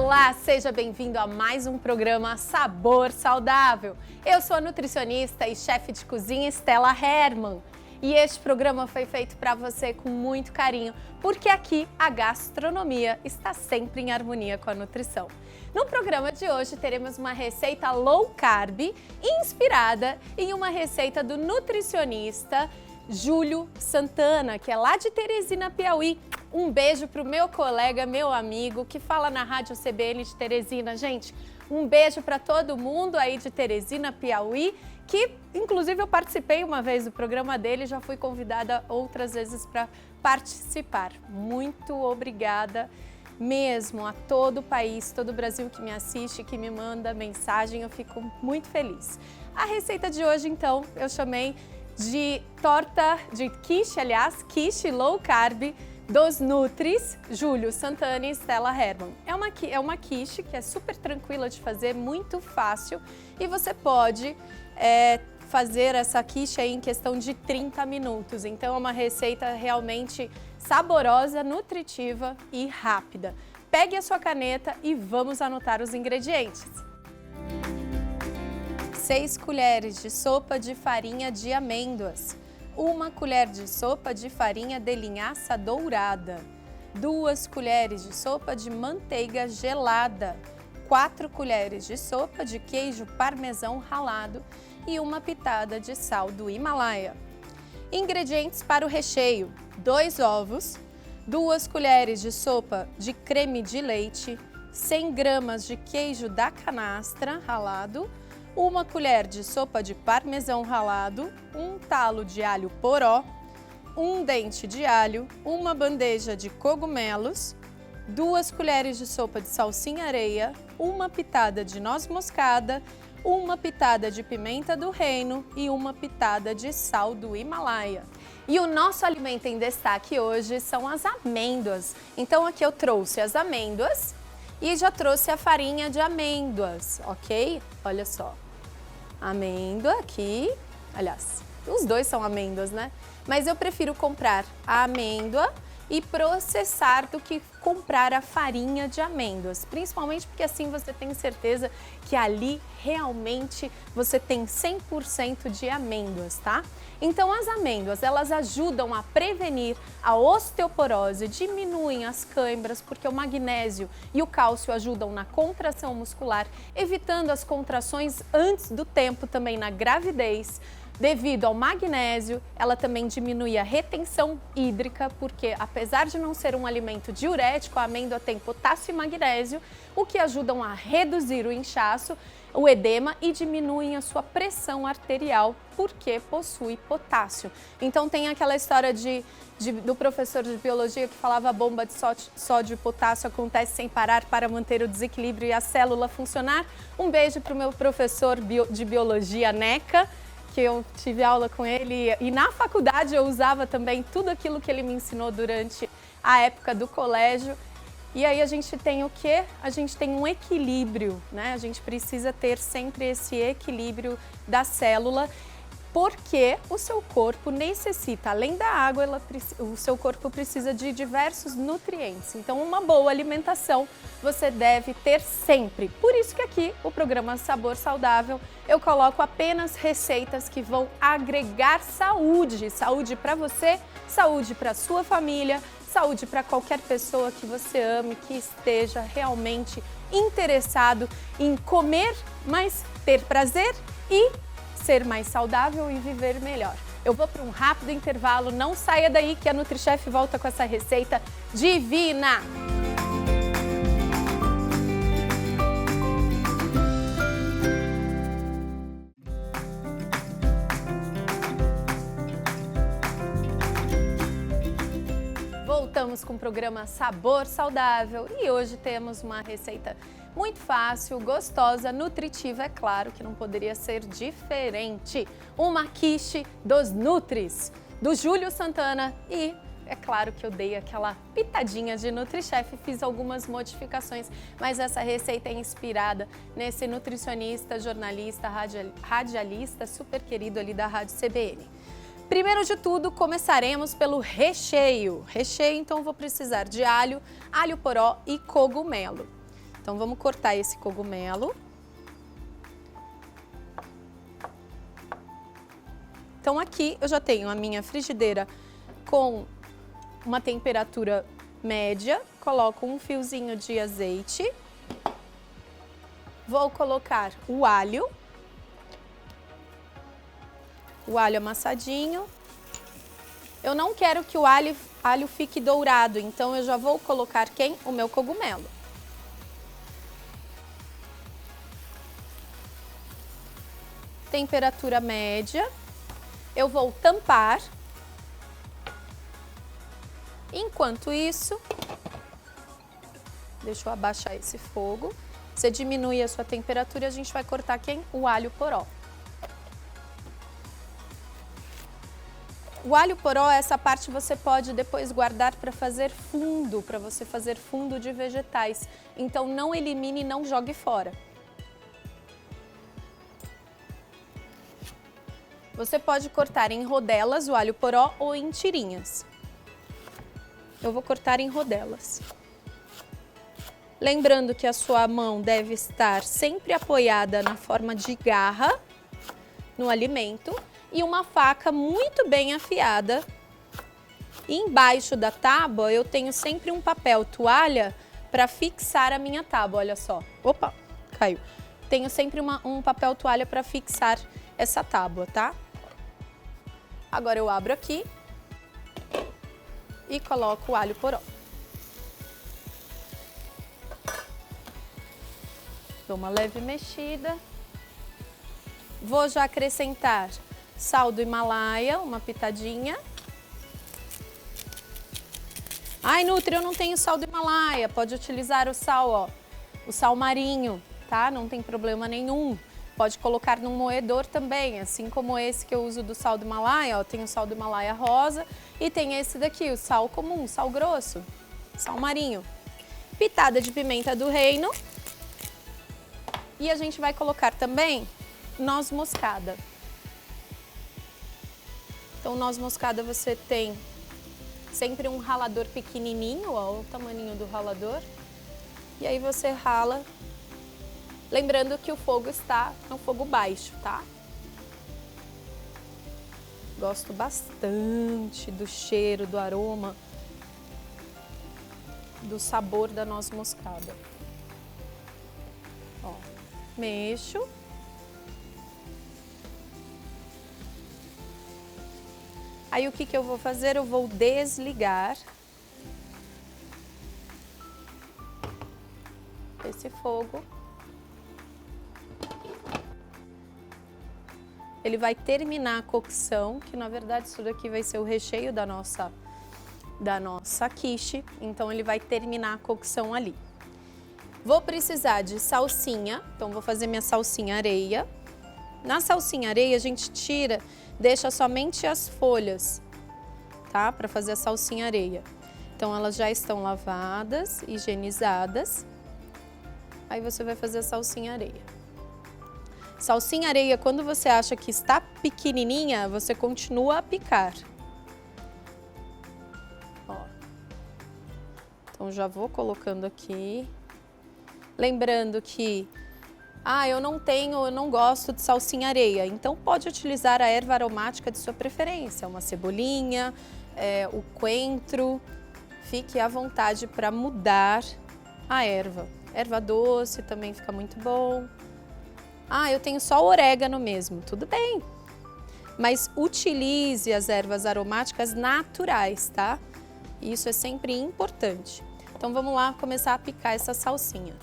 Olá, seja bem-vindo a mais um programa Sabor Saudável. Eu sou a nutricionista e chefe de cozinha Stella Hermann. E este programa foi feito para você com muito carinho, porque aqui a gastronomia está sempre em harmonia com a nutrição. No programa de hoje teremos uma receita low carb, inspirada em uma receita do nutricionista Júlio Santana, que é lá de Teresina, Piauí. Um beijo para o meu colega, meu amigo, que fala na Rádio CBN de Teresina. Gente, um beijo para todo mundo aí de Teresina, Piauí, que inclusive eu participei uma vez do programa dele, já fui convidada outras vezes para participar. Muito obrigada mesmo a todo o país, todo o Brasil que me assiste, que me manda mensagem, eu fico muito feliz. A receita de hoje, então, eu chamei de torta de quiche, quiche low carb dos Nutris, Júlio Santana e Stella Hermann. É uma quiche que é super tranquila de fazer, muito fácil, e você pode fazer essa quiche aí em questão de 30 minutos. Então é uma receita realmente saborosa, nutritiva e rápida. Pegue a sua caneta e vamos anotar os ingredientes. 6 colheres de sopa de farinha de amêndoas, 1 colher de sopa de farinha de linhaça dourada, 2 colheres de sopa de manteiga gelada, 4 colheres de sopa de queijo parmesão ralado e 1 pitada de sal do Himalaia. Ingredientes para o recheio: 2 ovos, 2 colheres de sopa de creme de leite, 100 gramas de queijo da canastra ralado, 1 colher de sopa de parmesão ralado, 1 talo de alho poró, 1 dente de alho, 1 bandeja de cogumelos, 2 colheres de sopa de salsinha areia, 1 pitada de noz moscada, 1 pitada de pimenta do reino e 1 pitada de sal do Himalaia. E o nosso alimento em destaque hoje são as amêndoas. Então aqui eu trouxe as amêndoas e já trouxe a farinha de amêndoas, ok? Olha só. Amêndoa aqui, aliás, os dois são amêndoas, né? Mas eu prefiro comprar a amêndoa e processar do que comprar a farinha de amêndoas, principalmente porque assim você tem certeza que ali realmente você tem 100% de amêndoas, tá? Então as amêndoas, elas ajudam a prevenir a osteoporose, diminuem as câimbras, porque o magnésio e o cálcio ajudam na contração muscular, evitando as contrações antes do tempo também na gravidez. Devido ao magnésio, ela também diminui a retenção hídrica, porque apesar de não ser um alimento diurético, a amêndoa tem potássio e magnésio, o que ajudam a reduzir o inchaço, o edema e diminuem a sua pressão arterial, porque possui potássio. Então tem aquela história do professor de biologia que falava: a bomba de sódio e potássio acontece sem parar para manter o desequilíbrio e a célula funcionar. Um beijo para o meu professor de biologia, Neca, que eu tive aula com ele, e na faculdade eu usava também tudo aquilo que ele me ensinou durante a época do colégio. E aí a gente tem o quê? A gente tem um equilíbrio, né? A gente precisa ter sempre esse equilíbrio da célula, porque o seu corpo necessita, além da água, o seu corpo precisa de diversos nutrientes. Então, uma boa alimentação você deve ter sempre. Por isso que aqui, o programa Sabor Saudável, eu coloco apenas receitas que vão agregar saúde. Saúde para você, saúde para sua família, saúde para qualquer pessoa que você ame, que esteja realmente interessado em comer, mas ter prazer e ser mais saudável e viver melhor. Eu vou para um rápido intervalo, não saia daí que a NutriChef volta com essa receita divina! Voltamos com o programa Sabor Saudável e hoje temos uma receita muito fácil, gostosa, nutritiva, é claro que não poderia ser diferente. Uma quiche dos Nutris, do Júlio Santana, e é claro que eu dei aquela pitadinha de NutriChef, fiz algumas modificações, mas essa receita é inspirada nesse nutricionista, jornalista, radialista super querido ali da Rádio CBN. Primeiro de tudo, começaremos pelo recheio. Recheio, então, vou precisar de alho, alho poró e cogumelo. Então, vamos cortar esse cogumelo. Então, aqui eu já tenho a minha frigideira com uma temperatura média. Coloco um fiozinho de azeite. Vou colocar o alho. O alho amassadinho. Eu não quero que o alho fique dourado, então eu já vou colocar o meu cogumelo. Temperatura média. Eu vou tampar. Enquanto isso, deixa eu abaixar esse fogo. Você diminui a sua temperatura e a gente vai cortar o alho poró. O alho poró, essa parte você pode depois guardar para fazer fundo, para você fazer fundo de vegetais. Então não elimine e não jogue fora. Você pode cortar em rodelas o alho poró ou em tirinhas. Eu vou cortar em rodelas. Lembrando que a sua mão deve estar sempre apoiada na forma de garra no alimento e uma faca muito bem afiada. E embaixo da tábua eu tenho sempre um papel toalha para fixar a minha tábua, olha só. Opa, caiu. Tenho sempre um papel toalha para fixar essa tábua, tá? Agora eu abro aqui e coloco o alho poró. Dou uma leve mexida. Vou já acrescentar sal do Himalaia, uma pitadinha. Ai, Nutri, eu não tenho sal do Himalaia. Pode utilizar o sal, ó, o sal marinho, tá? Não tem problema nenhum. Pode colocar num moedor também, assim como esse que eu uso do sal do Himalaia, ó, tem o sal do Himalaia rosa e tem esse daqui, o sal comum, sal grosso, sal marinho. Pitada de pimenta do reino. E a gente vai colocar também noz moscada. Então, noz moscada você tem sempre um ralador pequenininho, ó, o tamaninho do ralador. E aí você rala, lembrando que o fogo está no fogo baixo, tá? Gosto bastante do cheiro, do aroma, do sabor da noz moscada. Ó, mexo. Aí o que eu vou fazer? Eu vou desligar esse fogo. Ele vai terminar a cocção, que na verdade isso daqui vai ser o recheio da nossa quiche, então ele vai terminar a cocção ali. Vou precisar de salsinha, então vou fazer minha salsinha areia. Na salsinha areia a gente deixa somente as folhas, tá? Para fazer a salsinha areia. Então elas já estão lavadas, higienizadas. Aí você vai fazer a salsinha areia. Salsinha areia, quando você acha que está pequenininha, você continua a picar. Ó. Então já vou colocando aqui. Lembrando que eu não gosto de salsinha areia, então pode utilizar a erva aromática de sua preferência, uma cebolinha, o coentro, fique à vontade para mudar a erva. Erva doce também fica muito bom. Eu tenho só orégano mesmo, tudo bem, mas utilize as ervas aromáticas naturais, tá? Isso é sempre importante. Então vamos lá começar a picar essa salsinha.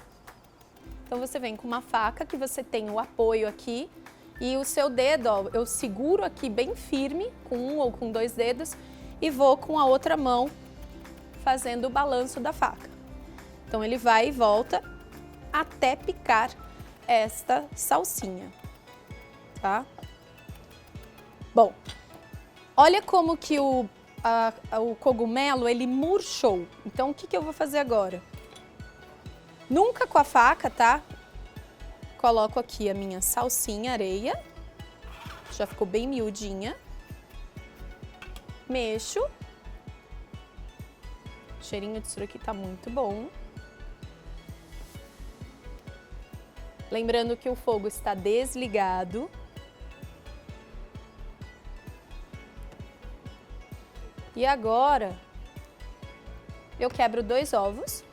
Então você vem com uma faca que você tem o apoio aqui e o seu dedo, ó, eu seguro aqui bem firme com um ou com dois dedos e vou com a outra mão fazendo o balanço da faca. Então ele vai e volta até picar esta salsinha, tá? Bom, olha como que o cogumelo ele murchou. Então o que eu vou fazer agora? Nunca com a faca, tá? Coloco aqui a minha salsinha areia. Já ficou bem miudinha. Mexo. O cheirinho disso aqui tá muito bom. Lembrando que o fogo está desligado. E agora, eu quebro 2 ovos.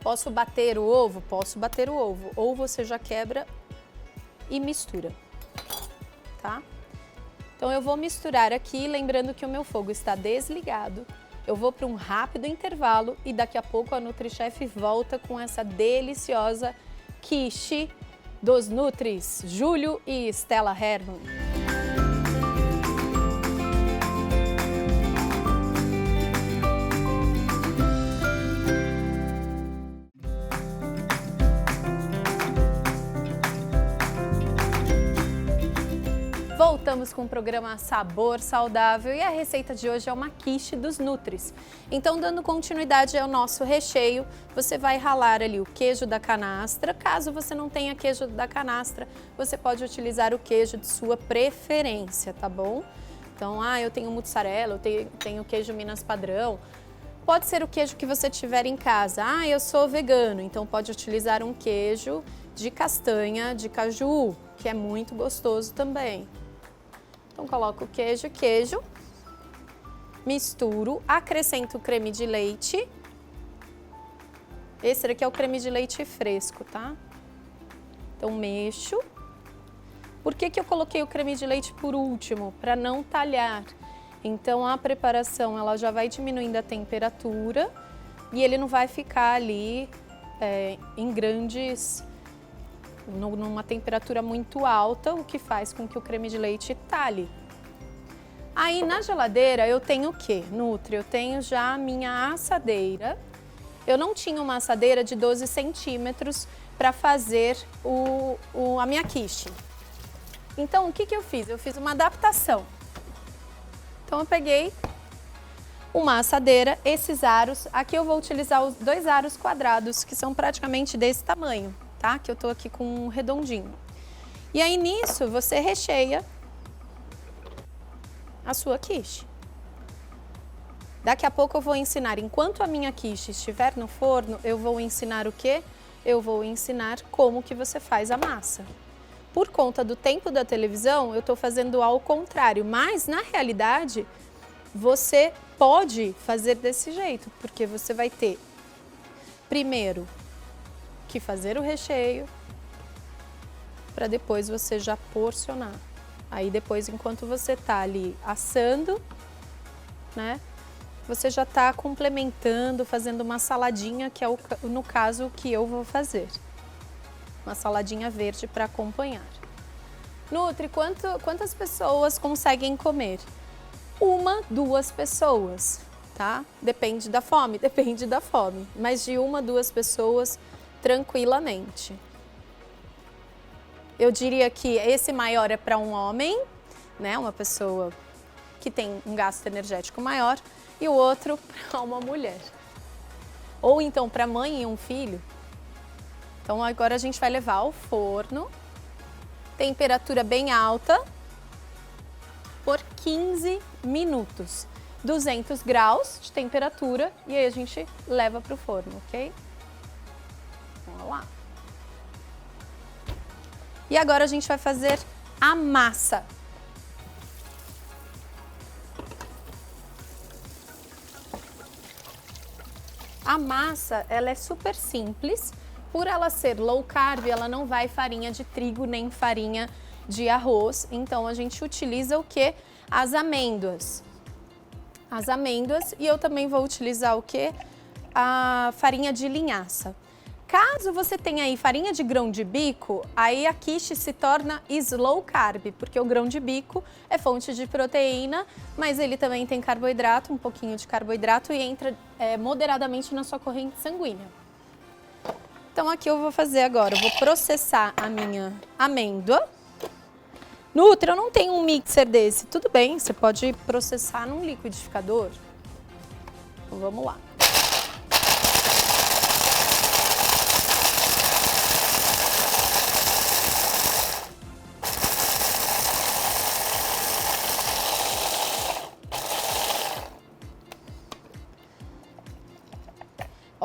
Posso bater o ovo? Posso bater o ovo. Ou você já quebra e mistura, tá? Então eu vou misturar aqui, lembrando que o meu fogo está desligado. Eu vou para um rápido intervalo e daqui a pouco a NutriChef volta com essa deliciosa quiche dos Nutris, Júlio e Stella Hermann. Voltamos com o programa Sabor Saudável e a receita de hoje é uma quiche dos Nutris. Então, dando continuidade ao nosso recheio, você vai ralar ali o queijo da canastra. Caso você não tenha queijo da canastra, você pode utilizar o queijo de sua preferência, tá bom? Então, eu tenho mussarela, eu tenho queijo Minas padrão. Pode ser o queijo que você tiver em casa. Eu sou vegano, então pode utilizar um queijo de castanha de caju, que é muito gostoso também. Então, coloco o queijo, misturo, acrescento o creme de leite. Esse daqui é o creme de leite fresco, tá? Então, mexo. Por que eu coloquei o creme de leite por último? Para não talhar. Então, a preparação ela já vai diminuindo a temperatura e ele não vai ficar ali em grandes... numa temperatura muito alta, o que faz com que o creme de leite talhe. Aí na geladeira eu tenho o quê? Nutri, eu tenho já a minha assadeira. Eu não tinha uma assadeira de 12 centímetros para fazer a minha quiche. Então o que eu fiz? Eu fiz uma adaptação. Então eu peguei uma assadeira, esses aros, aqui eu vou utilizar os 2 aros quadrados, que são praticamente desse tamanho. Tá? Que eu tô aqui com um redondinho. E aí nisso você recheia a sua quiche. Daqui a pouco eu vou ensinar, enquanto a minha quiche estiver no forno, eu vou ensinar o quê? Eu vou ensinar como que você faz a massa. Por conta do tempo da televisão, eu tô fazendo ao contrário, mas na realidade você pode fazer desse jeito, porque você vai ter primeiro que fazer o recheio para depois você já porcionar. Aí depois, enquanto você tá ali assando, né, você já tá complementando, fazendo uma saladinha, que é no caso que eu vou fazer. Uma saladinha verde para acompanhar. Nutri, quantas pessoas conseguem comer? 1, 2 pessoas, tá? Depende da fome, mas de 1, 2 pessoas tranquilamente. Eu diria que esse maior é para um homem, né? Uma pessoa que tem um gasto energético maior, e o outro para uma mulher. Ou então para mãe e um filho. Então agora a gente vai levar ao forno, temperatura bem alta, por 15 minutos. 200 graus de temperatura e aí a gente leva para o forno, ok? Vamos lá. E agora a gente vai fazer a massa. A massa, ela é super simples. Por ela ser low carb, ela não vai farinha de trigo nem farinha de arroz. Então a gente utiliza o quê? As amêndoas. As amêndoas, e eu também vou utilizar o quê? A farinha de linhaça. Caso você tenha aí farinha de grão de bico, aí a quiche se torna slow carb, porque o grão de bico é fonte de proteína, mas ele também tem carboidrato, um pouquinho de carboidrato, e entra moderadamente na sua corrente sanguínea. Então aqui eu vou fazer agora, eu vou processar a minha amêndoa. Nutri, eu não tenho um mixer desse. Tudo bem, você pode processar num liquidificador. Então vamos lá.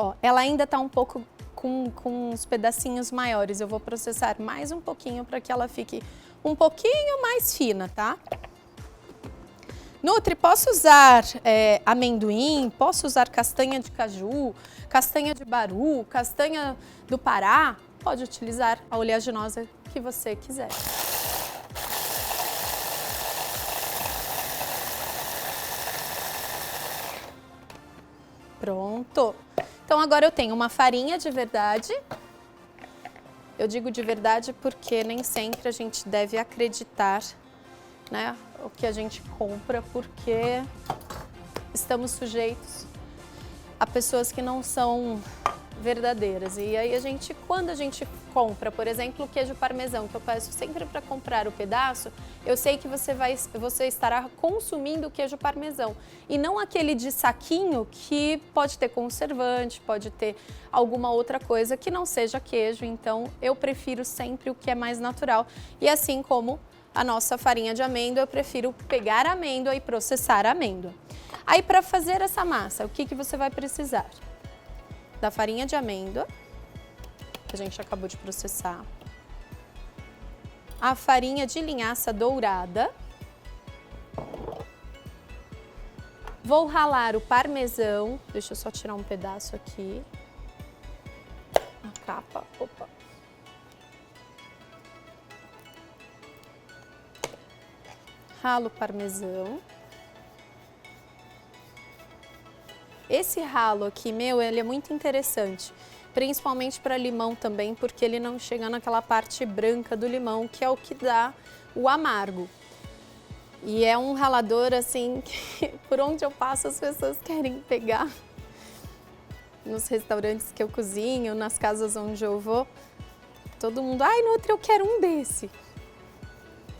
Ó, ela ainda tá um pouco com os pedacinhos maiores. Eu vou processar mais um pouquinho para que ela fique um pouquinho mais fina, tá? Nutri, posso usar amendoim, posso usar castanha de caju, castanha de baru, castanha do Pará? Pode utilizar a oleaginosa que você quiser. Pronto. Então agora eu tenho uma farinha de verdade. Eu digo de verdade porque nem sempre a gente deve acreditar, né, o que a gente compra, porque estamos sujeitos a pessoas que não são verdadeiras. E aí quando a gente compra, por exemplo, o queijo parmesão, que eu peço sempre para comprar o pedaço, eu sei que você estará consumindo o queijo parmesão e não aquele de saquinho que pode ter conservante, pode ter alguma outra coisa que não seja queijo. Então eu prefiro sempre o que é mais natural. E assim como a nossa farinha de amêndoa, eu prefiro pegar a amêndoa e processar a amêndoa. Aí para fazer essa massa, o que você vai precisar? Da farinha de amêndoa, que a gente acabou de processar, a farinha de linhaça dourada, vou ralar o parmesão, deixa eu só tirar um pedaço aqui, a capa, opa. Ralo o parmesão. Esse ralo aqui, ele é muito interessante, principalmente para limão também, porque ele não chega naquela parte branca do limão, que é o que dá o amargo. E é um ralador, assim, que por onde eu passo as pessoas querem pegar. Nos restaurantes que eu cozinho, nas casas onde eu vou, todo mundo, ai, Nutri, eu quero um desse.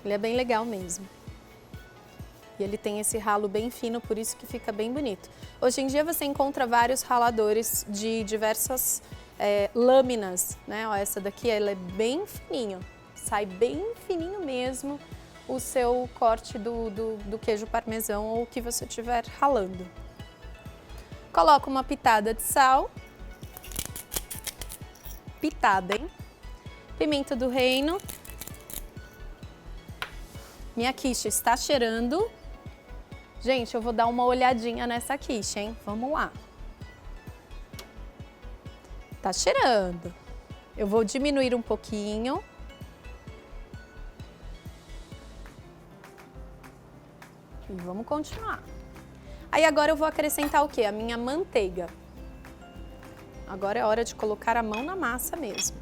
Ele é bem legal mesmo. E ele tem esse ralo bem fino, por isso que fica bem bonito. Hoje em dia você encontra vários raladores de diversas lâminas, né? Ó, essa daqui ela é bem fininho, sai bem fininho mesmo o seu corte do queijo parmesão ou o que você estiver ralando. Coloca uma pitada de sal, pitada, hein? Pimenta do reino. Minha quiche está cheirando. Gente, eu vou dar uma olhadinha nessa quiche, hein? Vamos lá. Tá cheirando. Eu vou diminuir um pouquinho. E vamos continuar. Aí agora eu vou acrescentar o quê? A minha manteiga. Agora é hora de colocar a mão na massa mesmo.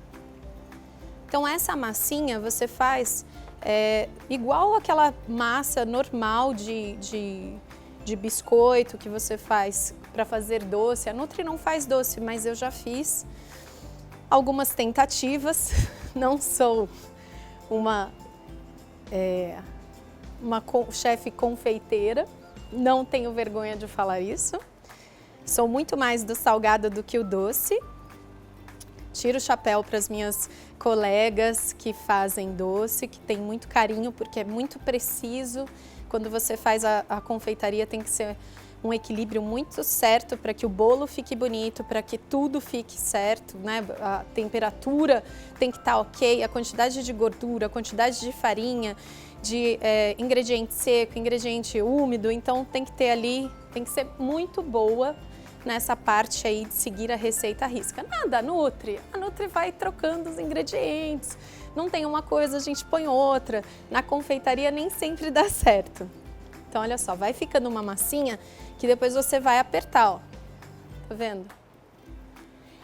Então essa massinha você faz igual aquela massa normal de biscoito que você faz para fazer doce. A Nutri não faz doce, mas eu já fiz algumas tentativas. Não sou uma chefe confeiteira, não tenho vergonha de falar isso. Sou muito mais do salgado do que o doce. Tiro o chapéu para as minhas colegas que fazem doce, que tem muito carinho, porque é muito preciso. Quando você faz a confeitaria tem que ser um equilíbrio muito certo para que o bolo fique bonito, para que tudo fique certo, né? A temperatura tem que estar ok, a quantidade de gordura, a quantidade de farinha, de ingrediente seco, ingrediente úmido, então tem que ter ali, tem que ser muito boa nessa parte aí de seguir a receita à risca. Nada, a Nutri vai trocando os ingredientes, não tem uma coisa, a gente põe outra. Na confeitaria nem sempre dá certo. Então olha só, vai ficando uma massinha que depois você vai apertar, ó. Tá vendo?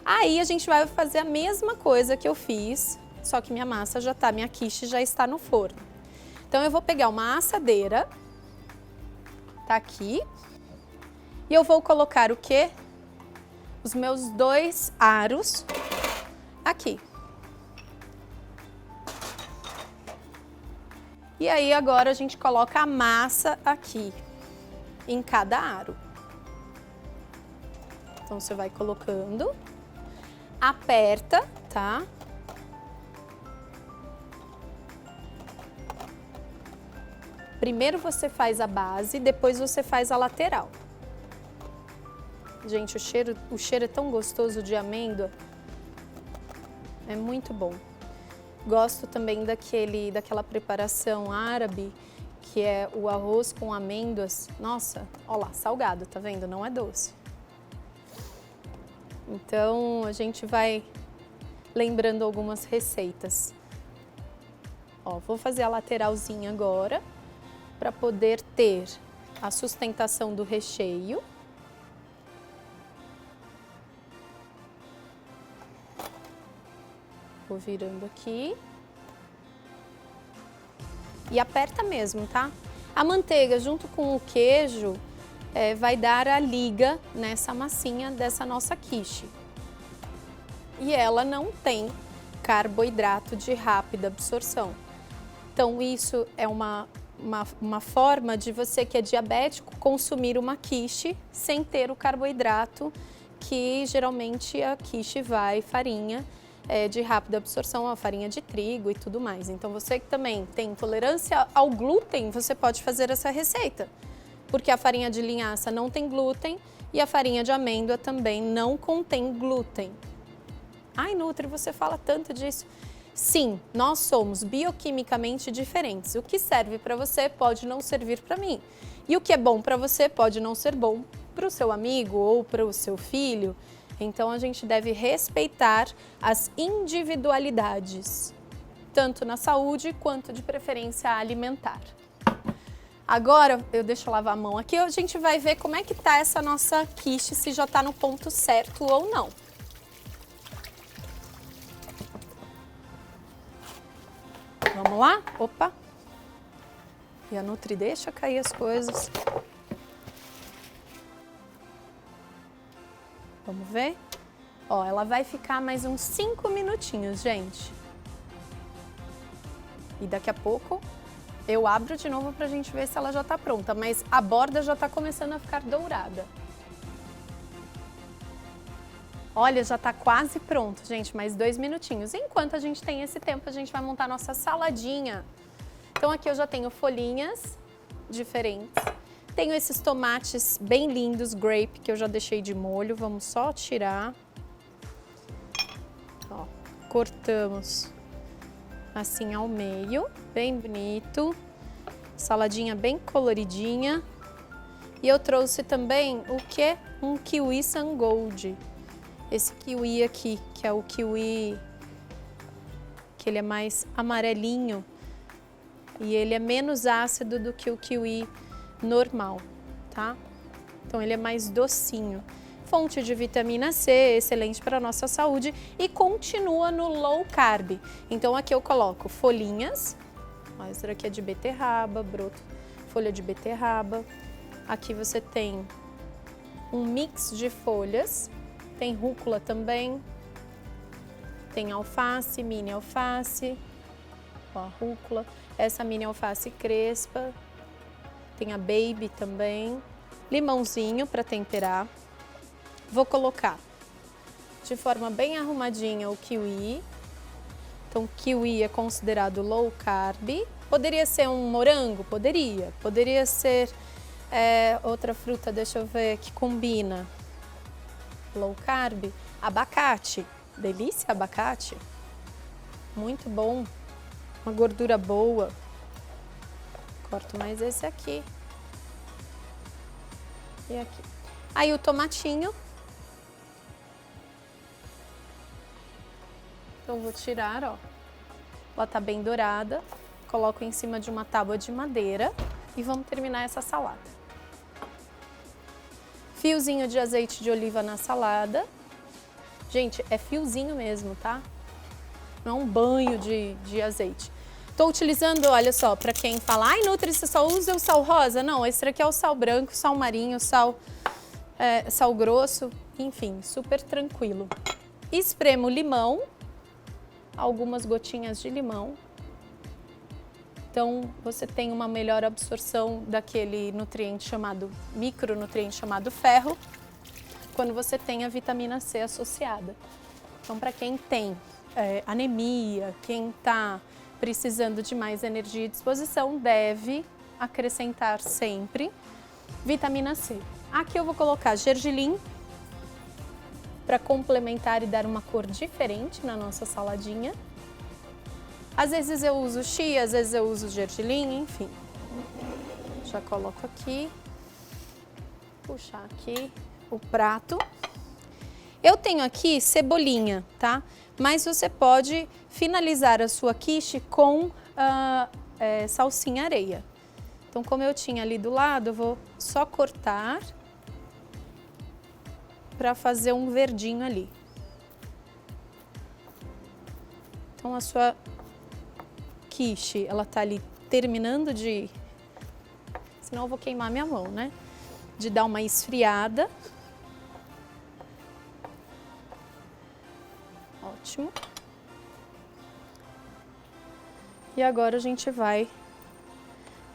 Aí a gente vai fazer a mesma coisa que eu fiz, só que minha massa já tá, minha quiche já está no forno. Então eu vou pegar uma assadeira, tá aqui, e eu vou colocar o quê? Os meus 2 aros aqui. E aí agora a gente coloca a massa aqui, em cada aro. Então você vai colocando, aperta, tá? Primeiro você faz a base, depois você faz a lateral. Gente, o cheiro é tão gostoso de amêndoa. É muito bom. Gosto também daquela preparação árabe, que é o arroz com amêndoas. Nossa, ó lá, salgado, tá vendo? Não é doce. Então, a gente vai lembrando algumas receitas. Ó, vou fazer a lateralzinha agora, para poder ter a sustentação do recheio. Vou virando aqui. E aperta mesmo, tá? A manteiga junto com o queijo vai dar a liga nessa massinha dessa nossa quiche. E ela não tem carboidrato de rápida absorção. Então isso é uma forma de você que é diabético consumir uma quiche sem ter o carboidrato que geralmente a quiche vai farinha de rápida absorção, a farinha de trigo e tudo mais. Então você que também tem intolerância ao glúten, você pode fazer essa receita, porque a farinha de linhaça não tem glúten e a farinha de amêndoa também não contém glúten. Ai, Nutri, você fala tanto disso. Sim, nós somos bioquimicamente diferentes. O que serve para você pode não servir para mim. E o que é bom para você pode não ser bom para o seu amigo ou para o seu filho. Então a gente deve respeitar as individualidades, tanto na saúde quanto de preferência alimentar. Agora, deixa eu lavar a mão aqui, a gente vai ver como é que tá essa nossa quiche, se já tá no ponto certo ou não. Vamos lá? Opa! E a Nutri deixa cair as coisas. Vamos ver? Ó, ela vai ficar mais uns 5 minutinhos, gente. E daqui a pouco eu abro de novo pra gente ver se ela já tá pronta, mas a borda já tá começando a ficar dourada. Olha, já tá quase pronto, gente, mais 2 minutinhos. Enquanto a gente tem esse tempo, a gente vai montar nossa saladinha. Então aqui eu já tenho folhinhas diferentes. Tenho esses tomates bem lindos, grape, que eu já deixei de molho. Vamos só tirar. Ó, cortamos assim ao meio, bem bonito. Saladinha bem coloridinha. E eu trouxe também o que? Um kiwi Sangold. Esse kiwi aqui, que é o kiwi que ele é mais amarelinho e ele é menos ácido do que o kiwi normal, tá? Então ele é mais docinho. Fonte de vitamina C, excelente para a nossa saúde e continua no low carb. Então aqui eu coloco folhinhas, ó, essa daqui é de beterraba, broto, folha de beterraba. Aqui você tem um mix de folhas. Tem rúcula também, tem alface, mini alface, ó, a rúcula, essa mini alface crespa, tem a baby também, limãozinho para temperar. Vou colocar de forma bem arrumadinha o kiwi, então kiwi é considerado low carb. Poderia ser um morango? Poderia ser outra fruta, deixa eu ver, que combina. Low carb, abacate, delícia abacate, muito bom, uma gordura boa. Corto mais esse aqui e aqui. Aí o tomatinho, então vou tirar, ó, ela tá bem dourada, coloco em cima de uma tábua de madeira e vamos terminar essa salada. Fiozinho de azeite de oliva na salada. Gente, é fiozinho mesmo, tá? Não é um banho de azeite. Estou utilizando, olha só, para quem fala, ai, Nutri, você só usa o sal rosa? Não, esse aqui é o sal branco, sal marinho, sal grosso, enfim, super tranquilo. Espremo limão, algumas gotinhas de limão. Então, você tem uma melhor absorção daquele nutriente micronutriente chamado ferro, quando você tem a vitamina C associada. Então, para quem tem anemia, quem está precisando de mais energia e disposição, deve acrescentar sempre vitamina C. Aqui eu vou colocar gergelim, para complementar e dar uma cor diferente na nossa saladinha. Às vezes eu uso chia, às vezes eu uso gergelim, enfim. Já coloco aqui, puxar aqui o prato. Eu tenho aqui cebolinha, tá? Mas você pode finalizar a sua quiche com salsinha areia. Então, como eu tinha ali do lado, eu vou só cortar para fazer um verdinho ali. Então, a sua quiche, ela tá ali terminando de... Senão eu vou queimar minha mão, né? De dar uma esfriada. Ótimo. E agora a gente vai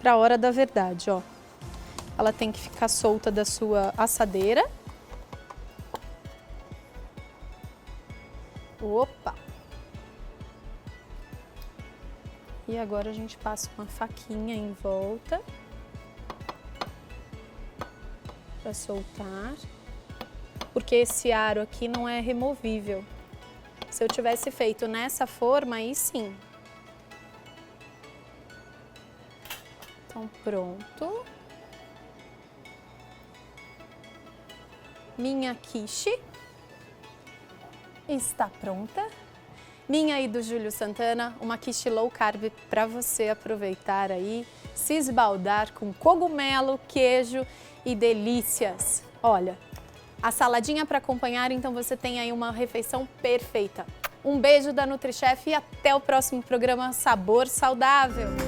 para a hora da verdade, ó. Ela tem que ficar solta da sua assadeira. Opa! E agora a gente passa uma faquinha em volta para soltar, porque esse aro aqui não é removível. Se eu tivesse feito nessa forma, aí sim. Então, pronto. Minha quiche está pronta. Minha e do Júlio Santana, uma quiche low carb para você aproveitar aí, se esbaldar com cogumelo, queijo e delícias. Olha, a saladinha para acompanhar, então você tem aí uma refeição perfeita. Um beijo da NutriChef e até o próximo programa Sabor Saudável.